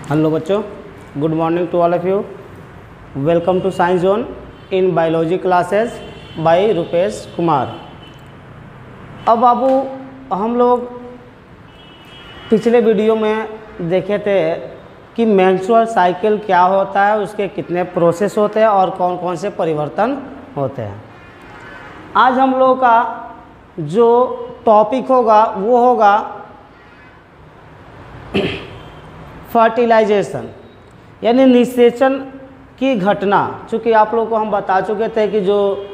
Hello बच्चों, good morning to all of you. Welcome to science zone in biology classes by Rupesh Kumar. अब बाबू, हम लोग पिछले वीडियो में देखे थे कि मेंस्ट्रुअल साइकिल क्या होता है, उसके कितने प्रोसेस होते हैं और कौन कौन से परिवर्तन होते हैं। आज हम लोगों का जो टॉपिक होगा वो होगा फर्टिलाइजेशन यानी निषेचन की घटना। चूँकि आप लोगों को हम बता चुके थे कि जो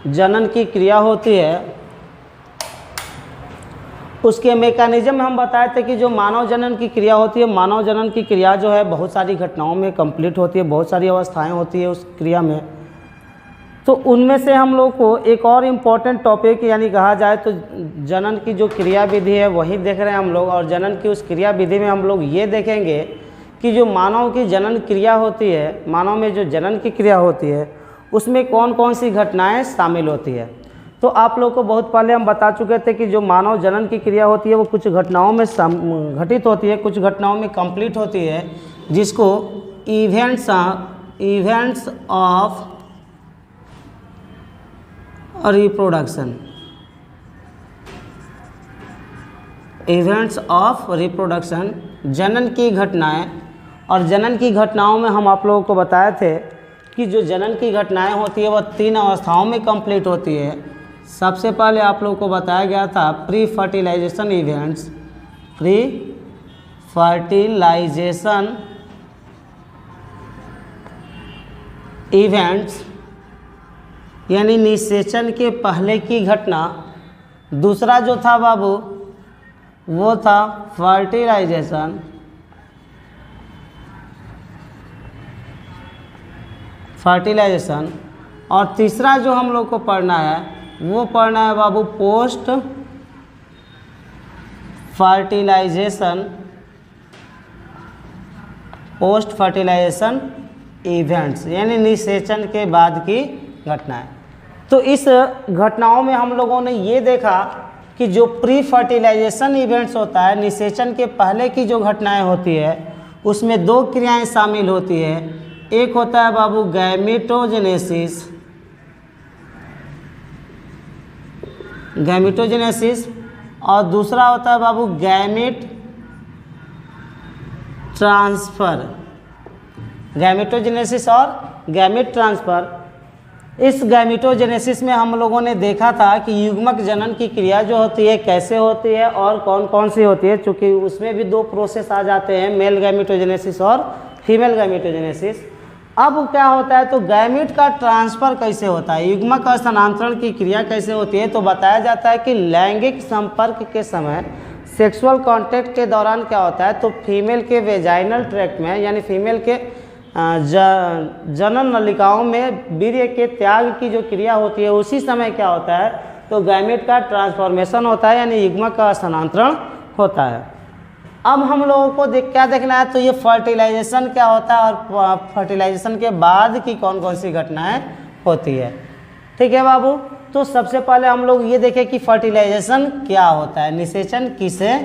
जनन की क्रिया होती है उसके मैकेनिज्म में हम बताए थे कि जो मानव जनन की क्रिया होती है, मानव जनन की क्रिया जो है बहुत सारी घटनाओं में कंप्लीट होती है, बहुत सारी अवस्थाएं होती है उस क्रिया में। तो उनमें से हम लोग को एक और इम्पॉर्टेंट टॉपिक यानी कहा जाए तो जनन की जो क्रिया विधि है वही देख रहे हैं हम लोग। और जनन की उस क्रिया विधि में हम लोग ये देखेंगे कि जो मानव की जनन क्रिया होती है, मानव में जो जनन की क्रिया होती है उसमें कौन कौन सी घटनाएं शामिल होती है। तो आप लोग को बहुत पहले हम बता चुके थे कि जो मानव जनन की क्रिया होती है वो कुछ घटनाओं में घटित होती है, कुछ घटनाओं में कंप्लीट होती है, जिसको events of reproduction, events of reproduction जनन की घटनाएं। और जनन की घटनाओं में हम आप लोगों को बताए थे कि जो जनन की घटनाएं होती है वह 3 अवस्थाओं में कंप्लीट होती है। सबसे पहले आप लोगों को बताया गया था pre fertilization events, pre fertilization events यानी निषेचन के पहले की घटना। दूसरा जो था बाबू वो था फर्टिलाइजेशन। और तीसरा जो हम लोग को पढ़ना है वो पढ़ना है बाबू पोस्ट फर्टिलाइजेशन इवेंट्स यानी निषेचन के बाद की घटनाएं। तो इस घटनाओं में हम लोगों ने ये देखा कि जो प्री फर्टिलाइजेशन इवेंट्स होता है, निषेचन के पहले की जो घटनाएं होती है उसमें 2 क्रियाएं शामिल होती है। एक होता है बाबू गैमेटोजेनेसिस और दूसरा होता है बाबू गैमेट ट्रांसफ़र, गैमेटोजेनेसिस और गैमेट ट्रांसफ़र। इस गैमेटोजेनेसिस में हम लोगों ने देखा था कि युग्मक जनन की क्रिया जो होती है कैसे होती है और कौन कौन सी होती है, चूँकि उसमें भी 2 प्रोसेस आ जाते हैं, मेल गैमेटोजेनेसिस और फीमेल गैमेटोजेनेसिस। अब क्या होता है तो गैमेट का ट्रांसफ़र कैसे होता है, युग्मक का स्थानांतरण की क्रिया कैसे होती है। तो बताया जाता है कि लैंगिक संपर्क के समय, सेक्सुअल कॉन्टैक्ट के दौरान क्या होता है तो फीमेल के वेजाइनल ट्रैक्ट में यानी फीमेल के जनन नलिकाओं में वीर्य के त्याग की जो क्रिया होती है उसी समय क्या होता है तो गैमेट का ट्रांसफॉर्मेशन होता है यानी युग्मक का स्थानांतरण होता है। अब हम लोगों को क्या देखना है तो ये फर्टिलाइजेशन क्या होता है और फर्टिलाइजेशन के बाद की कौन कौन सी घटनाएं होती है। ठीक है बाबू, तो सबसे पहले हम लोग ये देखें कि फर्टिलाइजेशन क्या होता है, निषेचन किसे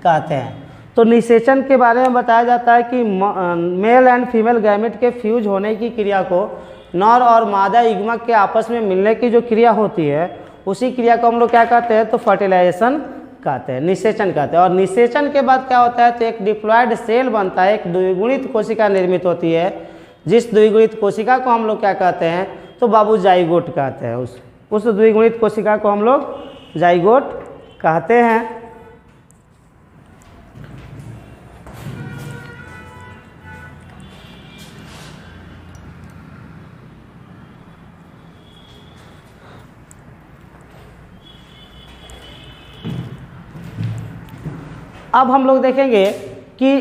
कहते हैं। तो निषेचन के बारे में बताया जाता है कि मेल एंड फीमेल गैमेट के फ्यूज होने की क्रिया को नर और मादा युग्मक के आपस में मिलने की जो क्रिया होती है उसी क्रिया को हम लोग क्या कहते हैं तो फर्टिलाइजेशन कहते हैं, निषेचन कहते हैं। और निषेचन के बाद क्या होता है तो एक डिप्लॉयड सेल बनता है, एक द्विगुणित कोशिका निर्मित होती है, जिस द्विगुणित कोशिका को हम लोग क्या कहते हैं तो बाबू जाइगोट कहते हैं। उस द्विगुणित कोशिका को हम लोग जाइगोट कहते हैं। अब हम लोग देखेंगे कि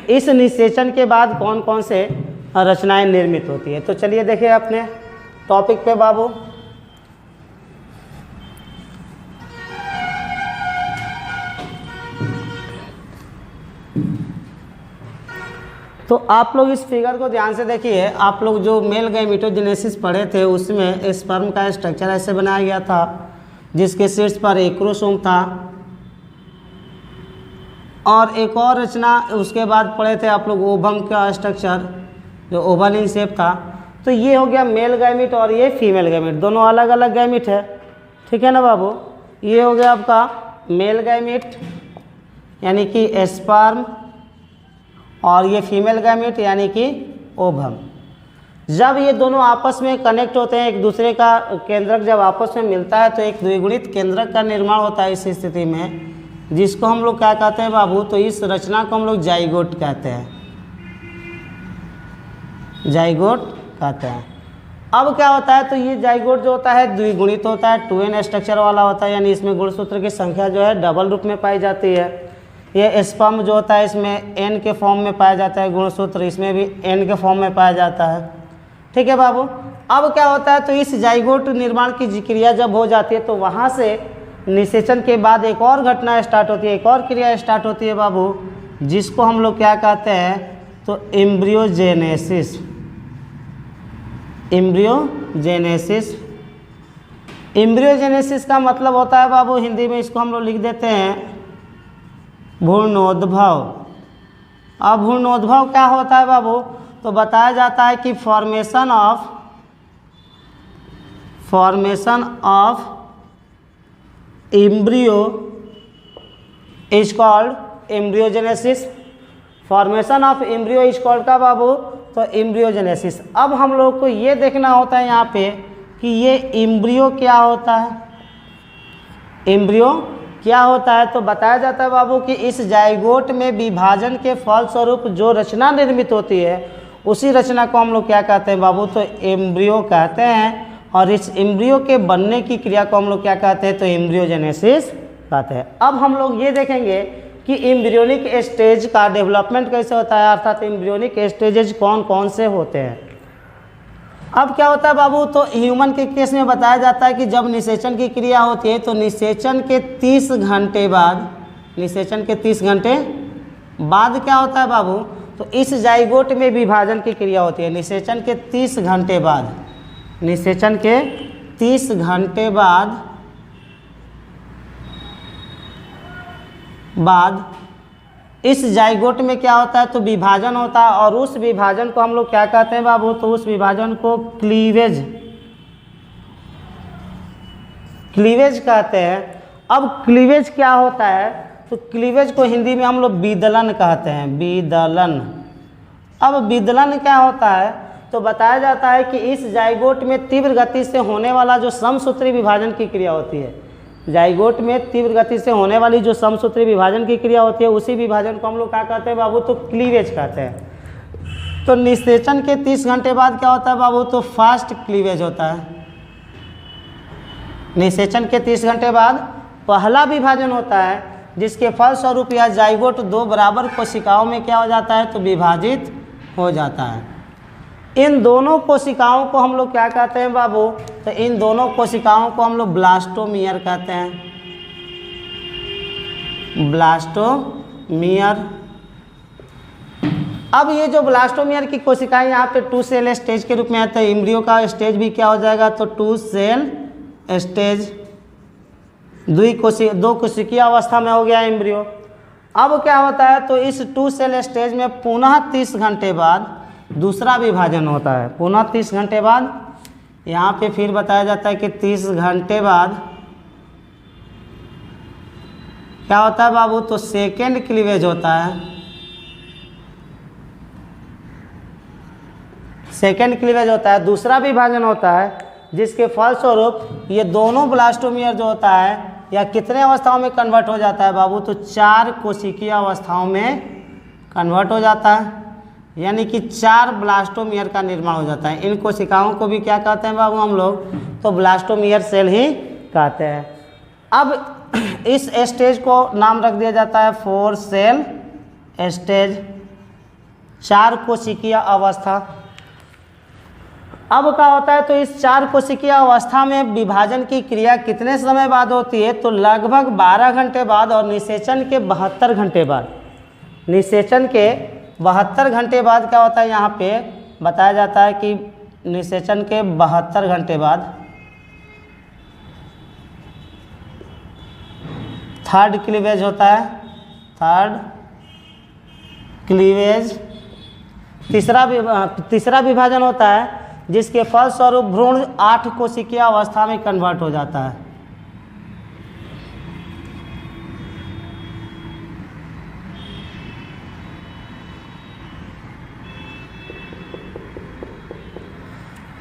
इस निषेचन के बाद कौन कौन से रचनाएं निर्मित होती है। तो चलिए देखिए अपने टॉपिक पे बाबू। तो आप लोग इस फिगर को ध्यान से देखिए। आप लोग जो मेल गैमेटोजेनेसिस पढ़े थे उसमें स्पर्म का स्ट्रक्चर ऐसे बनाया गया था जिसके शीर्ष पर एक क्रोमोसोम था और एक और रचना उसके बाद पढ़े थे आप लोग ओवम का स्ट्रक्चर, जो ओवल इन शेप था। तो ये हो गया मेल गैमिट और ये फीमेल गैमिट, दोनों अलग अलग गैमिट है, ठीक है ना बाबू। ये हो गया आपका मेल गैमिट यानी कि स्पर्म, और ये फीमेल गैमिट यानी कि ओवम। जब ये दोनों आपस में कनेक्ट होते हैं, एक दूसरे का केंद्रक जब आपस में मिलता है तो एक द्विगुणित केंद्रक का निर्माण होता है इस स्थिति में, जिसको हम लोग क्या कहते हैं बाबू, तो इस रचना को हम लोग जाइगोट कहते हैं, जाइगोट कहते हैं। अब क्या होता है, तो ये जाइगोट जो होता है द्विगुणित होता है, 2n स्ट्रक्चर वाला होता है, यानी इसमें गुणसूत्र की संख्या जो है डबल रूप में पाई जाती है। ये स्पर्म जो होता है इसमें n के फॉर्म में पाया जाता है गुणसूत्र, इसमें भी n के फॉर्म में पाया जाता है, ठीक है बाबू। अब क्या होता है, तो इस जाइगोट निर्माण की क्रिया जब हो जाती है तो वहाँ से निषेचन के बाद एक और घटना स्टार्ट होती है, एक और क्रिया स्टार्ट होती है बाबू, जिसको हम लोग क्या कहते हैं, तो एम्ब्रियोजेनेसिस। एम्ब्रियोजेनेसिस, एम्ब्रियोजेनेसिस का मतलब होता है बाबू, हिंदी में इसको हम लोग लिख देते हैं भ्रूणोद्भव। अब भ्रूणोद्भव क्या होता है बाबू, तो बताया जाता है कि formation of embryo is called embryogenesis. Formation of embryo is called का बाबू, तो एम्ब्रियोजेनेसिस। अब हम लोग को ये देखना होता है यहाँ पे कि ये एम्ब्रियो क्या होता है, एम्ब्रियो क्या होता है। तो बताया जाता है बाबू कि इस जाइगोट में विभाजन के फलस्वरूप जो रचना निर्मित होती है उसी रचना को हम लोग क्या कहते हैं बाबू, तो एम्ब्रियो कहते हैं। और इस एम्ब्रियो के बनने की क्रिया को हम लोग क्या कहते हैं, तो एम्ब्रियोजेनेसिस कहते हैं। अब हम लोग ये देखेंगे कि एम्ब्रियोनिक स्टेज का डेवलपमेंट कैसे होता है, अर्थात एम्ब्रियोनिक स्टेजेज कौन कौन से होते हैं। अब क्या होता है बाबू, तो ह्यूमन के केस में बताया जाता है कि जब निषेचन की क्रिया होती है तो निषेचन के 30 घंटे बाद, निषेचन के 30 घंटे बाद क्या होता है बाबू, तो इस जाइगोट में विभाजन की क्रिया होती है। निषेचन के 30 घंटे बाद, निषेचन के 30 घंटे बाद इस जाइगोट में क्या होता है, तो विभाजन होता है। और उस विभाजन को हम लोग क्या कहते हैं बाबू, तो उस विभाजन को क्लीवेज, क्लीवेज कहते हैं। अब क्लीवेज क्या होता है, तो क्लीवेज को हिंदी में हम लोग विदलन कहते हैं, विदलन। अब विदलन क्या होता है, तो बताया जाता है कि इस जाइगोट में तीव्र गति से होने वाला जो समसूत्री विभाजन की क्रिया होती है, जाइगोट में तीव्र गति से होने वाली जो समसूत्री विभाजन की क्रिया होती है उसी विभाजन को हम लोग क्या कहते हैं बाबू, तो क्लीवेज कहते हैं। तो निषेचन के 30 घंटे बाद क्या होता है बाबू, तो फास्ट क्लीवेज होता है। निषेचन के 30 घंटे बाद पहला विभाजन होता है, जिसके फलस्वरूप यह जाइगोट 2 बराबर कोशिकाओं में क्या हो जाता है, तो विभाजित हो जाता है। इन दोनों कोशिकाओं को हम लोग क्या कहते हैं बाबू, तो इन दोनों कोशिकाओं को हम लोग ब्लास्टोमियर कहते हैं, ब्लास्टोमियर। अब ये जो ब्लास्टोमियर की कोशिकाएं यहाँ पे 2 सेल स्टेज के रूप में आते हैं, एम्ब्रियो का स्टेज भी क्या हो जाएगा, तो 2 सेल स्टेज, 2 कोशिकीय अवस्था में हो गया एम्ब्रियो। अब क्या होता है, तो इस 2 सेल स्टेज में पुनः 30 घंटे बाद दूसरा विभाजन होता है। पुनः 30 घंटे बाद यहाँ पे फिर बताया जाता है कि 30 घंटे बाद क्या होता है बाबू, तो सेकेंड क्लीवेज होता है। सेकेंड क्लीवेज होता है, दूसरा विभाजन होता है, जिसके फलस्वरूप ये दोनों ब्लास्टोमियर जो होता है या कितने अवस्थाओं में कन्वर्ट हो जाता है बाबू, तो 4 कोशिकीय अवस्थाओं में कन्वर्ट हो जाता है, यानी कि 4 ब्लास्टोमियर का निर्माण हो जाता है। इन कोशिकाओं को भी क्या कहते हैं बाबू हम लोग, तो ब्लास्टोमियर सेल ही कहते हैं। अब इस स्टेज को नाम रख दिया जाता है 4 सेल स्टेज, 4 कोशिकीय अवस्था। अब क्या होता है, तो इस 4 कोशिकीय अवस्था में विभाजन की क्रिया कितने समय बाद होती है, तो लगभग 12 घंटे बाद और निषेचन के 72 घंटे बाद। निषेचन के 72 घंटे बाद क्या होता है, यहाँ पे बताया जाता है कि निषेचन के 72 घंटे बाद थर्ड क्लीवेज होता है, थर्ड क्लीवेज। तीसरा विभाजन होता है जिसके फलस्वरूप भ्रूण 8 कोशिकीय अवस्था में कन्वर्ट हो जाता है।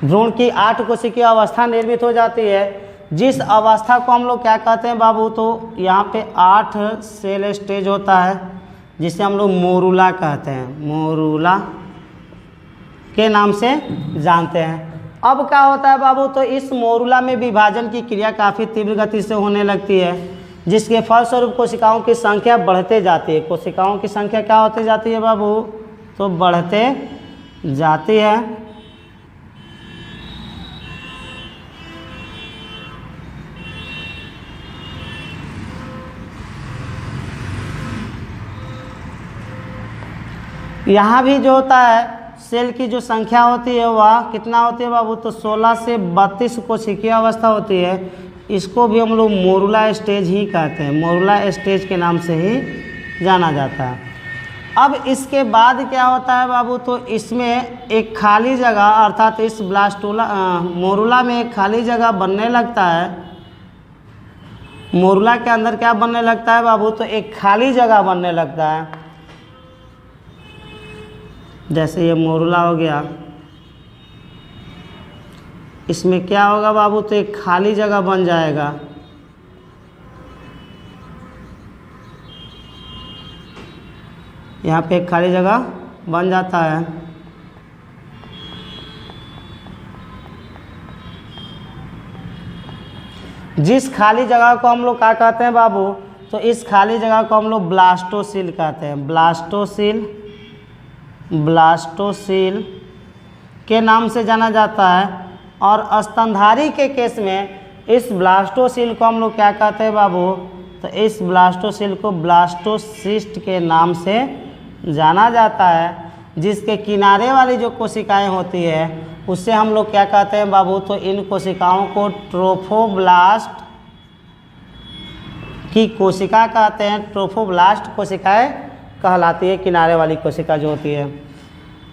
भ्रूण की 8 कोशिकीय अवस्था निर्मित हो जाती है, जिस अवस्था को हम लोग क्या कहते हैं बाबू, तो यहाँ पे 8 सेल स्टेज होता है जिसे हम लोग मोरूला कहते हैं, मोरूला के नाम से जानते हैं। अब क्या होता है बाबू, तो इस मोरूला में विभाजन की क्रिया काफ़ी तीव्र गति से होने लगती है, जिसके फलस्वरूप कोशिकाओं की संख्या बढ़ते जाती है। कोशिकाओं की संख्या क्या होती जाती है बाबू, तो बढ़ते जाती है। यहाँ भी जो होता है सेल की जो संख्या होती है वह कितना होती है बाबू, तो 16 से 32 कोशिकीय अवस्था होती है। इसको भी हम लोग मोरूला स्टेज ही कहते हैं, मोरूला स्टेज के नाम से ही जाना जाता है। अब इसके बाद क्या होता है बाबू, तो इसमें एक खाली जगह अर्थात इस मोरूला में एक खाली जगह बनने लगता है। मोरूला के अंदर क्या बनने लगता है बाबू, तो एक खाली जगह बनने लगता है। जैसे ये मोरूला हो गया, इसमें क्या होगा बाबू, तो एक खाली जगह बन जाएगा। यहाँ पे एक खाली जगह बन जाता है। जिस खाली जगह को हम लोग क्या कहते हैं बाबू, तो इस खाली जगह को हम लोग ब्लास्टोसील कहते हैं। ब्लास्टोसील के नाम से जाना जाता है। और स्तनधारी के केस में इस ब्लास्टोसील को हम लोग क्या कहते हैं बाबू, तो इस ब्लास्टोसील को ब्लास्टोसिस्ट के नाम से जाना जाता है। जिसके किनारे वाली जो कोशिकाएं होती है उससे हम लोग क्या कहते हैं बाबू, तो इन कोशिकाओं को ट्रोफोब्लास्ट की कोशिका कहते हैं। ट्रोफोब्लास्ट कोशिकाएं कहलाती है, किनारे वाली कोशिका जो होती है।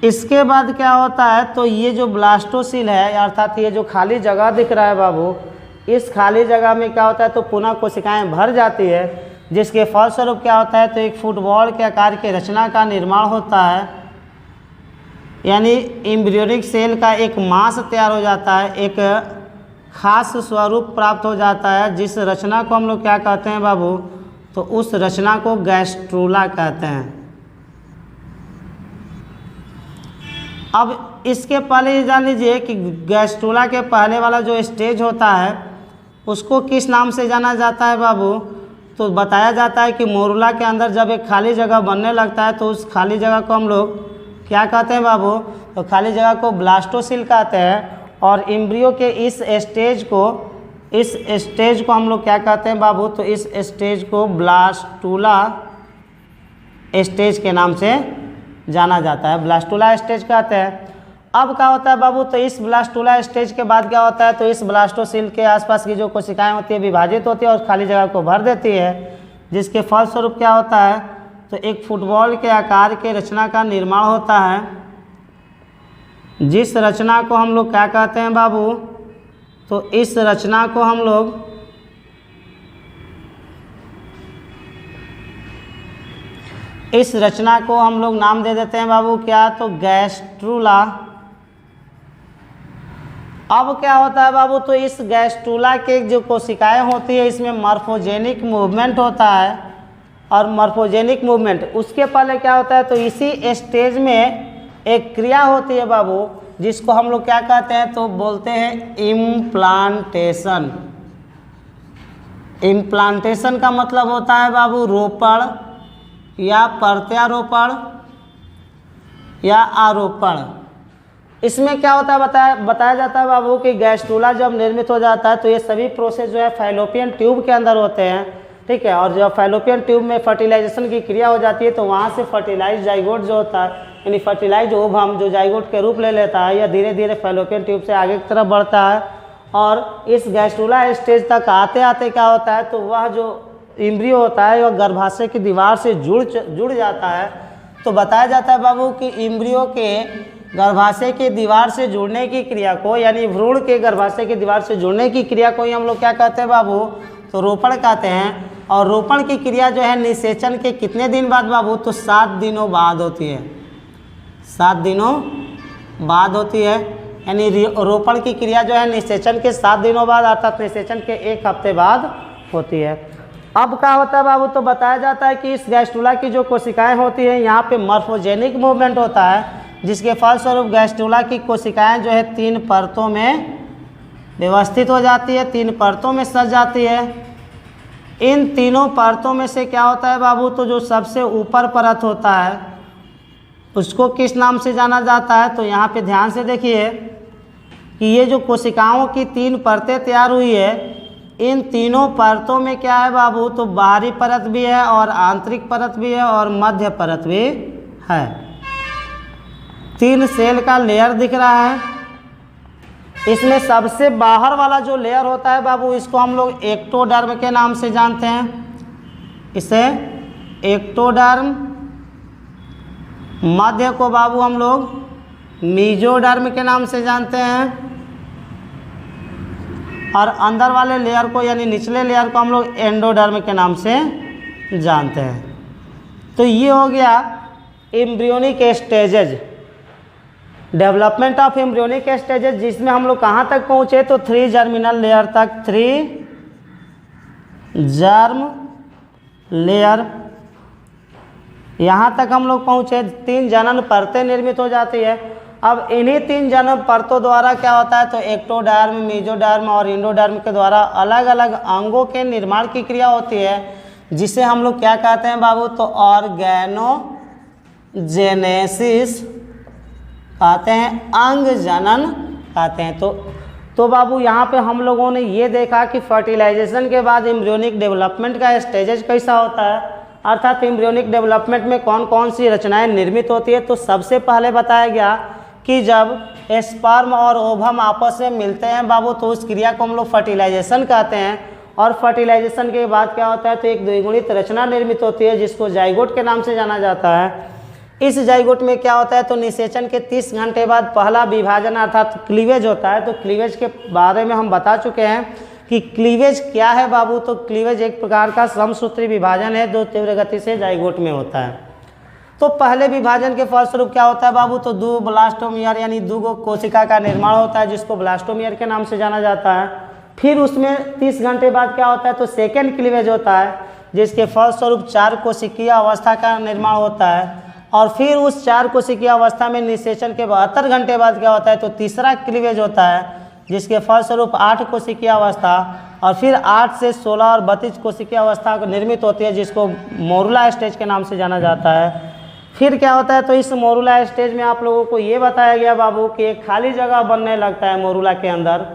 इसके बाद क्या होता है, तो ये जो ब्लास्टोसील है अर्थात ये जो खाली जगह दिख रहा है बाबू, इस खाली जगह में क्या होता है, तो पुनः कोशिकाएं भर जाती है। जिसके फलस्वरूप क्या होता है, तो एक फुटबॉल के आकार की रचना का निर्माण होता है, यानी एम्ब्रियोनिक सेल का एक मास तैयार हो जाता है, एक खास स्वरूप प्राप्त हो जाता है। जिस रचना को हम लोग क्या कहते हैं बाबू, तो उस रचना को गैस्ट्रूला कहते हैं। अब इसके पहले ये जान लीजिए कि गैस्ट्रूला के पहले वाला जो स्टेज होता है उसको किस नाम से जाना जाता है बाबू, तो बताया जाता है कि मोरूला के अंदर जब एक खाली जगह बनने लगता है तो उस खाली जगह को हम लोग क्या कहते हैं बाबू, तो खाली जगह को ब्लास्टोसील कहते हैं। और एम्ब्रियो के इस स्टेज को हम लोग क्या कहते हैं बाबू, तो इस स्टेज को ब्लास्टूला स्टेज के नाम से जाना जाता है, ब्लास्टूला स्टेज कहते हैं। अब क्या होता है बाबू, तो इस ब्लास्टूला स्टेज के बाद क्या होता है, तो इस ब्लास्टोसील के आसपास की जो कोशिकाएं होती है विभाजित होती है और खाली जगह को भर देती है। जिसके फलस्वरूप क्या होता है, तो एक फुटबॉल के आकार के रचना का निर्माण होता है। जिस रचना को हम लोग क्या कहते हैं बाबू, तो इस रचना को हम लोग नाम दे देते हैं बाबू क्या, तो गैस्ट्रूला। अब क्या होता है बाबू, तो इस गैस्ट्रूला के जो कोशिकाएं होती है इसमें मॉर्फोजेनिक मूवमेंट होता है। और मॉर्फोजेनिक मूवमेंट उसके पहले क्या होता है, तो इसी स्टेज में एक क्रिया होती है बाबू जिसको हम लोग क्या कहते हैं, तो बोलते हैं इम्प्लांटेशन। इम्प्लांटेशन का मतलब होता है बाबू रोपण या प्रत्यारोपण या आरोपण। इसमें क्या होता है बताया जाता है बाबू कि गैस्ट्रूला जब निर्मित हो जाता है तो ये सभी प्रोसेस जो है फैलोपियन ट्यूब के अंदर होते हैं, ठीक है। और जब फैलोपियन ट्यूब में फर्टिलाइजेशन की क्रिया हो जाती है तो वहाँ से फर्टिलाइज जाइगोट जो होता है, यानी फर्टिलाइज ओवम जो जाइगोट के रूप ले लेता है या धीरे धीरे फैलोपियन ट्यूब से आगे की तरफ बढ़ता है। और इस गैस्ट्रूला स्टेज तक आते आते क्या होता है, तो वह जो एम्ब्रियो होता है वह गर्भाशय की दीवार से जुड़ जाता है। तो बताया जाता है बाबू कि इम्ब्रियो के गर्भाशय की दीवार से जुड़ने की क्रिया को, यानी भ्रूण के गर्भाशय की दीवार से जुड़ने की क्रिया को ही हम लोग क्या कहते हैं बाबू, तो रोपण कहते हैं। और रोपण की क्रिया जो है निषेचन के कितने दिन बाद बाबू, तो 7 दिनों बाद होती है, 7 दिनों बाद होती है। यानी रोपण की क्रिया जो है निषेचन के 7 दिनों बाद अर्थात निषेचन के 1 हफ्ते बाद होती है। अब क्या होता है बाबू, तो बताया जाता है कि इस गैस्ट्रुला की जो कोशिकाएं होती हैं यहाँ पे मॉर्फोजेनिक मूवमेंट होता है, जिसके फलस्वरूप गैस्ट्रुला की कोशिकाएं जो है 3 परतों में व्यवस्थित हो जाती है, 3 परतों में सज जाती है। इन तीनों परतों में से क्या होता है बाबू, तो जो सबसे ऊपर परत होता है उसको किस नाम से जाना जाता है, तो यहाँ पे ध्यान से देखिए कि ये जो कोशिकाओं की 3 परतें तैयार हुई है, इन तीनों परतों में क्या है बाबू, तो बाहरी परत भी है और आंतरिक परत भी है और मध्य परत भी है। 3 सेल का लेयर दिख रहा है। इसमें सबसे बाहर वाला जो लेयर होता है बाबू, इसको हम लोग एक्टोडर्म के नाम से जानते हैं, इसे एक्टोडर्म। मध्य को बाबू हम लोग मीजोडर्म के नाम से जानते हैं और अंदर वाले लेयर को यानी निचले लेयर को हम लोग एंडोडर्म के नाम से जानते हैं। तो ये हो गया embryonic stages, development of embryonic stages, जिसमें हम लोग कहाँ तक पहुँचे, तो 3 जर्मिनल लेयर तक, 3 जर्म लेयर, यहाँ तक हम लोग पहुँचे। 3 जनन परतें निर्मित हो जाती है। अब इन्हीं 3 जनन परतों द्वारा क्या होता है, तो एक्टोडर्म, मीजोडर्म और इंडोडर्म के द्वारा अलग अलग अंगों के निर्माण की क्रिया होती है, जिसे हम लोग क्या कहते हैं बाबू, तो ऑर्गेनोजेनेसिस कहते हैं, अंग जनन कहते हैं। तो बाबू यहाँ पे हम लोगों ने ये देखा कि फर्टिलाइजेशन के बाद एम्ब्रियोनिक डेवलपमेंट का स्टेजेज कैसा होता है, अर्थात एम्ब्रियोनिक डेवलपमेंट में कौन कौन सी रचनाएं निर्मित होती है। तो सबसे पहले बताया गया कि जब स्पर्म और ओवम आपस में मिलते हैं बाबू, तो उस क्रिया को हम लोग फर्टिलाइजेशन कहते हैं। और फर्टिलाइजेशन के बाद क्या होता है, तो एक द्विगुणित रचना निर्मित होती है, जिसको जाइगोट के नाम से जाना जाता है। इस जाइगोट में क्या होता है, तो निषेचन के 30 घंटे बाद पहला विभाजन अर्थात क्लीवेज होता है। तो क्लीवेज के बारे में हम बता चुके हैं कि क्लीवेज क्या है बाबू, तो क्लीवेज एक प्रकार का समसूत्री विभाजन है जो तीव्र गति से जाइगोट में होता है। तो पहले विभाजन के फलस्वरूप क्या होता है बाबू, तो 2 ब्लास्टोमियर यानी 2 कोशिका का निर्माण होता है, जिसको ब्लास्टोमियर के नाम से जाना जाता है। फिर उसमें 30 घंटे बाद क्या होता है, तो सेकेंड क्लीवेज होता है, जिसके फलस्वरूप 4 कोशिकीय अवस्था का निर्माण होता है। और फिर उस 4 कोशिकीय अवस्था में निषेचन के 72 घंटे बाद क्या होता है, तो तीसरा क्लीवेज होता है, जिसके फलस्वरूप 8 कोशिकीय अवस्था और फिर 8 से 16 और 32 कोशिकीय अवस्था निर्मित होती है, जिसको मोरुला स्टेज के नाम से जाना जाता है। फिर क्या होता है, तो इस मोरुला स्टेज में आप लोगों को ये बताया गया बाबू कि एक खाली जगह बनने लगता है मोरुला के अंदर।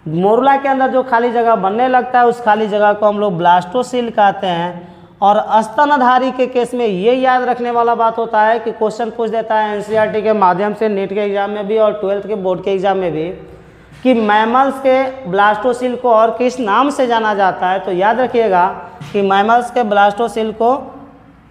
मोरुला के अंदर जो खाली जगह बनने लगता है, उस खाली जगह को हम लोग ब्लास्टोसील कहते हैं। और स्तनधारी के केस में ये याद रखने वाला बात होता है कि क्वेश्चन पूछ देता है एनसीईआरटी के माध्यम से, नीट के एग्जाम में भी और 12th के बोर्ड के एग्जाम में भी, कि मैमल्स के ब्लास्टोसील को और किस नाम से जाना जाता है। तो याद रखिएगा कि मैमल्स के ब्लास्टोसील को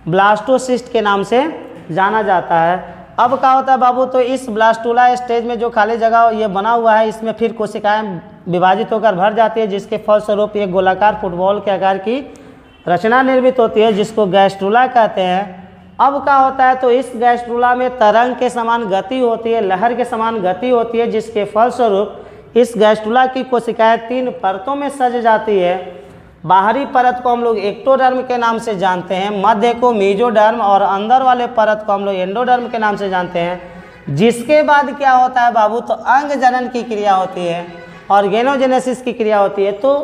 ब्लास्टोसिस्ट के नाम से जाना जाता है। अब क्या होता है बाबू, तो इस ब्लास्टुला स्टेज में जो खाली जगह ये बना हुआ है, इसमें फिर कोशिकाएं विभाजित होकर भर जाती है, जिसके फलस्वरूप एक गोलाकार फुटबॉल के आकार की रचना निर्मित होती है, जिसको गैस्ट्रुला कहते हैं। अब क्या होता है, तो इस गैस्ट्रुला में तरंग के समान गति होती है, लहर के समान गति होती है, जिसके फलस्वरूप इस गैस्ट्रुला की कोशिकाएं 3 परतों में सज जाती है। बाहरी परत को हम लोग एक्टोडर्म के नाम से जानते हैं, मध्य को मीजोडर्म और अंदर वाले परत को हम लोग एंडोडर्म के नाम से जानते हैं। जिसके बाद क्या होता है बाबू, तो अंग जनन की क्रिया होती है, ऑर्गेनोजेनेसिस की क्रिया होती है। तो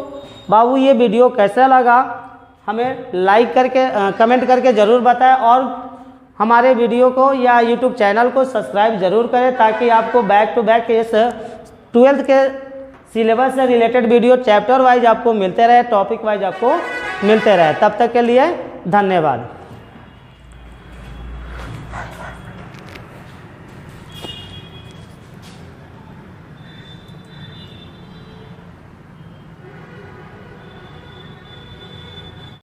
बाबू ये वीडियो कैसा लगा हमें लाइक करके कमेंट करके ज़रूर बताएं, और हमारे वीडियो को या यूट्यूब चैनल को सब्सक्राइब ज़रूर करें, ताकि आपको बैक टू बैक इस 12th के सिलेबस से रिलेटेड वीडियो चैप्टर वाइज आपको मिलते रहे, टॉपिक वाइज आपको मिलते रहे। तब तक के लिए धन्यवाद।